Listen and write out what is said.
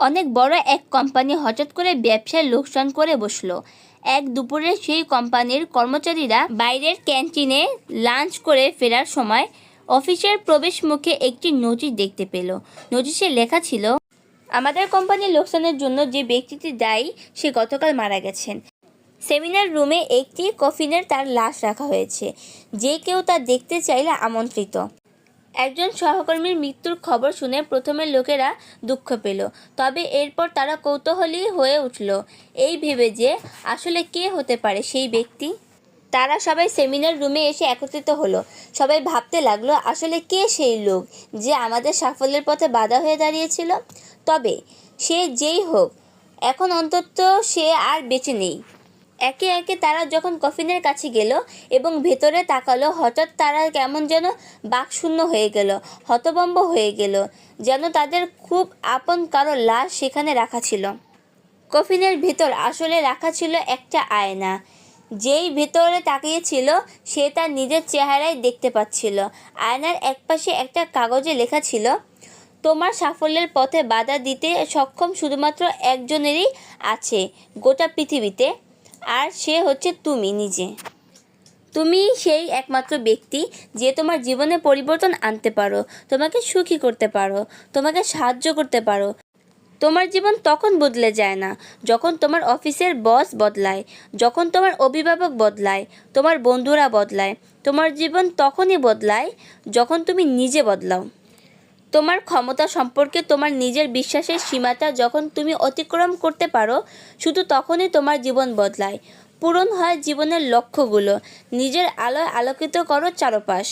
অনেক বড় এক কোম্পানি হঠাৎ করে ব্যবসায় লোকসান করে বসলো। এক দুপুরে সেই কোম্পানির কর্মচারীরা বাইরের ক্যান্টিনে লাঞ্চ করে ফেরার সময় অফিসের প্রবেশ মুখে একটি নোটিশ দেখতে পেল। নোটিশে লেখা ছিল, আমাদের কোম্পানির লোকসানের জন্য যে ব্যক্তিটি দায়ী সে গতকাল মারা গেছেন। সেমিনার রুমে একটি কফিনের তার লাশ রাখা হয়েছে। যে কেউ তা দেখতে চাইলে আমন্ত্রিত। একজন সহকর্মীর মৃত্যুর খবর শুনে প্রথমে লোকেরা দুঃখ পেল, তবে এরপর তারা কৌতূহলী হয়ে উঠল এই ভেবে যে আসলে কে হতে পারে সেই ব্যক্তি। তারা সবাই সেমিনার রুমে এসে একত্রিত হলো। সবাই ভাবতে লাগলো, আসলে কে সেই লোক যে আমাদের সাফল্যের পথে বাধা হয়ে দাঁড়িয়েছিল। তবে সে যেই হোক, এখন অন্তত সে আর বেঁচে নেই। একে একে তারা যখন কফিনের কাছে গেল এবং ভেতরে তাকালো, হঠাৎ তারা কেমন যেন বাকশূন্য হয়ে গেল, হতভম্ব হয়ে গেল, যেন তাদের খুব আপন কারো লাশ সেখানে রাখা ছিল। কফিনের ভেতর আসলে রাখা ছিল একটা আয়না। যেই ভেতরে তাকিয়েছিল সে তার নিজের চেহারাই দেখতে পাচ্ছিল। আয়নার একপাশে একটা কাগজে লেখা ছিল, তোমার সাফল্যের পথে বাধা দিতে সক্ষম শুধুমাত্র একজনেরই আছে গোটা পৃথিবীতে, আর সে হচ্ছে তুমি নিজে। তুমি সেই একমাত্র ব্যক্তি যে তোমার জীবনে পরিবর্তন আনতে পারো, তোমাকে সুখী করতে পারো, তোমাকে সাহায্য করতে পারো। তোমার জীবন তখন বদলে যায় না যখন তোমার অফিসের বস বদলায়, যখন তোমার অভিভাবক বদলায়, তোমার বন্ধুরা বদলায়। তোমার জীবন তখনই বদলায় যখন তুমি নিজে বদলাও। তোমার ক্ষমতা সম্পর্কে তোমার নিজের বিশ্বাসের সীমাটা যখন তুমি অতিক্রম করতে পারো, শুধু তখনই তোমার জীবন বদলায়, পূরণ হয় জীবনের লক্ষ্যগুলো। নিজের আলোয় আলোকিত করো চারপাশ।